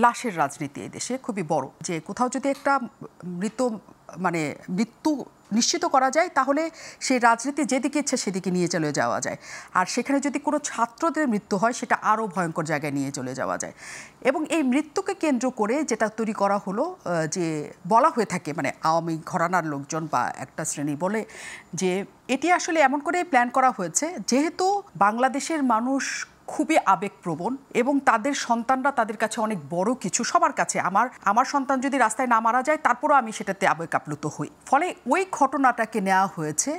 লাশের রাজনীতি এই দেশে খুবই বড়, যে কোথাও যদি একটা মৃত্যু নিশ্চিত করা যায় তাহলে সেই রাজনীতি যেদিকে ইচ্ছে সেদিকে নিয়ে চলে যাওয়া যায়, আর সেখানে যদি কোনো ছাত্রদের মৃত্যু হয় সেটা আরও ভয়ঙ্কর জায়গায় নিয়ে চলে যাওয়া যায়। এবং এই মৃত্যুকে কেন্দ্র করে যেটা তৈরি করা হলো, যে বলা হয়ে থাকে আওয়ামী ঘরানার লোকজন বা একটা শ্রেণী বলে যে এটি আসলে এমন করে প্ল্যান করা হয়েছে যেহেতু বাংলাদেশের মানুষ খুবই আবেগপ্রবণ এবং তাদের সন্তানরা তাদের কাছে অনেক বড় কিছু, সবার কাছে। আমার সন্তান যদি রাস্তায় না মারা যায় তারপরও আমি সেটাতে আবেগ আপ্লুত হই। ফলে ওই ঘটনাটাকে নেওয়া হয়েছে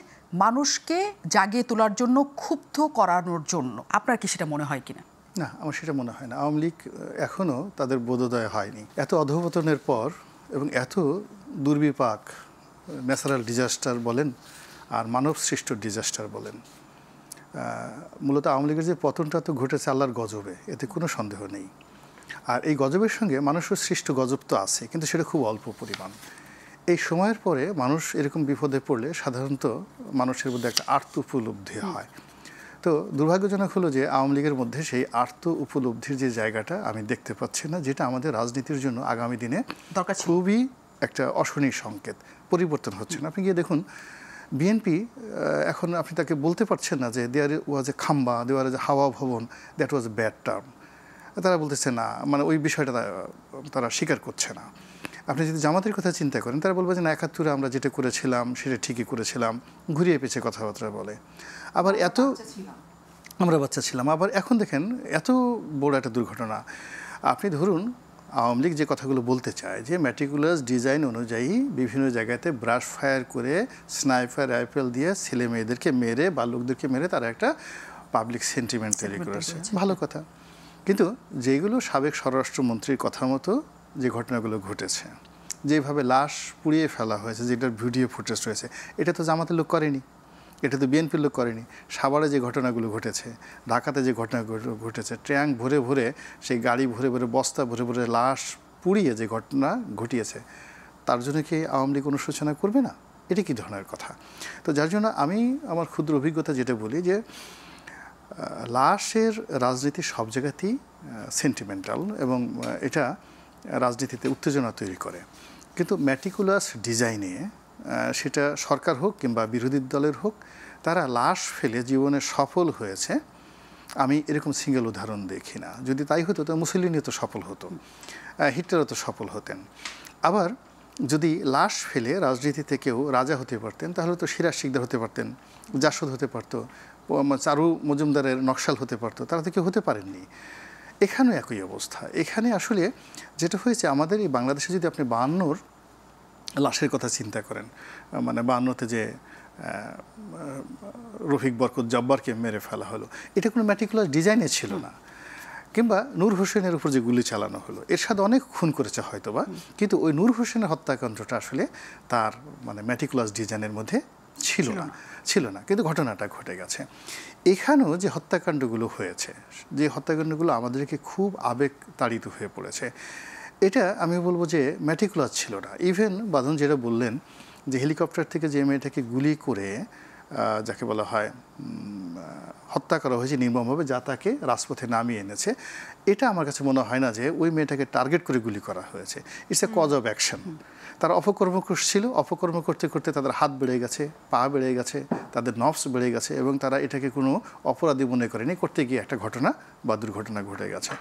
মানুষকে জাগিয়ে তোলার জন্য, ক্ষুব্ধ করানোর জন্য। আপনার কি সেটা মনে হয় কিনা? না, আমার সেটা মনে হয় না। আওয়ামী লীগ এখনও তাদের বোধোদয় হয়নি। এত অধঃপতনের পর এবং এত দুর্বিপাক, ন্যাচারাল ডিজাস্টার বলেন আর মানব সৃষ্ট ডিজাস্টার বলেন, মূলত আওয়ামী লীগের যে পতনটা তো ঘটেছে আল্লাহর গজবে, এতে কোনো সন্দেহ নেই। আর এই গজবের সঙ্গে মানুষের সৃষ্ট গজব তো আছে, কিন্তু সেটা খুব অল্প পরিমাণ। এই সময়ের পরে মানুষ এরকম বিপদে পড়লে সাধারণত মানুষের মধ্যে একটা আর্ত উপলব্ধি হয়। তো দুর্ভাগ্যজনক হলো যে আওয়ামী লীগের মধ্যে সেই আর্ত উপলব্ধির যে জায়গাটা আমি দেখতে পাচ্ছি না, যেটা আমাদের রাজনীতির জন্য আগামী দিনে খুবই একটা অশনি সংকেত। পরিবর্তন হচ্ছে না। আপনি গিয়ে দেখুন বিএনপি এখন আপনি তাকে বলতে পারছেন না যে দেয়ার ওয়াজ এ খাম্বা, দেওয়ার এ হাওয়া ভবন, that was a bad term. তারা বলতেছে না, ওই বিষয়টা তারা স্বীকার করছে না। আপনি যদি জামাতের কথা চিন্তা করেন, তারা বলবে যে না, ৭১ আমরা যেটা করেছিলাম সেটা ঠিকই করেছিলাম, ঘুরিয়ে পেঁচে কথাবার্তা বলে। আবার আমরা বাচ্চা ছিলাম। আবার এখন দেখেন এত বড় একটা দুর্ঘটনা। আপনি ধরুন আওয়ামী লীগ যে কথাগুলো বলতে চায় যে ম্যাটিকুলাস ডিজাইন অনুযায়ী বিভিন্ন জায়গাতে ব্রাশ ফায়ার করে, স্নাইপার রাইফেল দিয়ে ছেলে মেয়েদেরকে মেরে বা লোকদেরকে মেরে তারা একটা পাবলিক সেন্টিমেন্ট তৈরি করেছে, ভালো কথা। কিন্তু যেগুলো সাবেক স্বরাষ্ট্রমন্ত্রীর কথা মতো যে ঘটনাগুলো ঘটেছে, যেভাবে লাশ পুড়িয়ে ফেলা হয়েছে, যেটার ভিডিও ফুটেজ রয়েছে, এটা তো জামাতের লোক করেনি, এটা তো বিএনপির লোক করেনি। সাভারে যে ঘটনাগুলো ঘটেছে, ঢাকাতে যে ঘটনাগুলো ঘটেছে, ট্যাঙ্ক ভরে ভরে, সেই গাড়ি ভরে ভরে, বস্তা ভরে ভরে লাশ পুড়িয়ে যে ঘটনা ঘটিয়েছে, তার জন্য কি আওয়ামী লীগ অনুশোচনা করবে না? এটা কি ধরনের কথা? তো যার জন্য আমি আমার ক্ষুদ্র অভিজ্ঞতা যেটা বলি যে লাশের রাজনীতি সব জায়গাতেই সেন্টিমেন্টাল এবং এটা রাজনীতিতে উত্তেজনা তৈরি করে। কিন্তু ম্যাটিকুলাস ডিজাইনে সেটা সরকার হোক কিংবা বিরোধী দলের হোক, তারা লাশ ফেলে জীবনে সফল হয়েছে আমি এরকম সিঙ্গেল উদাহরণ দেখি না। যদি তাই হতো তো মুসলিনও তো সফল হতো, হিটলারও তো সফল হতেন। আবার যদি লাশ ফেলে রাজনীতিতে কেউ রাজা হতে পারতেন, তাহলে তো সিরাজ শিকদার হতে পারতেন, জাসদ হতে পারতো, চারু মজুমদারের নকশাল হতে পারতো, তারা তো কেউ হতে পারেননি। এখানেও একই অবস্থা। এখানে আসলে যেটা হয়েছে, আমাদের এই বাংলাদেশে যদি আপনি ৫২ লাশের কথা চিন্তা করেন, ৫২তে যে রফিক বরকত জব্বারকে মেরে ফেলা হলো, এটা কোনো ম্যাটিকুলাস ডিজাইনে ছিল না। কিংবা নূর হোসেনের উপর যে গুলি চালানো হলো, এর সাথে অনেক খুন করেছে হয়তো বা, কিন্তু ওই নূর হোসেনের হত্যাকাণ্ডটা আসলে তার ম্যাটিকুলাস ডিজাইনের মধ্যে ছিল না, কিন্তু ঘটনাটা ঘটে গেছে। এখানেও যে হত্যাকাণ্ডগুলো হয়েছে, যে হত্যাকাণ্ডগুলো আমাদেরকে খুব আবেগ তাড়িত হয়ে পড়েছে, এটা আমি বলবো যে ম্যাটিকুলাস ছিল না। ইভেন বাঁধন যেটা বললেন যে হেলিকপ্টার থেকে যে মেয়েটাকে গুলি করে যাকে বলা হয় হত্যা করা হয়েছে নির্মমভাবে, যা তাকে রাজপথে নামিয়ে এনেছে, এটা আমার কাছে মনে হয় না যে ওই মেয়েটাকে টার্গেট করে গুলি করা হয়েছে। It's a cause of action. তারা অপকর্ম করছিল, অপকর্ম করতে করতে তাদের হাত বেড়ে গেছে, পা বেড়ে গেছে, তাদের নফস বেড়ে গেছে এবং তারা এটাকে কোনো অপরাধী মনে করেনি, করতে গিয়ে একটা ঘটনা বা দুর্ঘটনা ঘটে গেছে।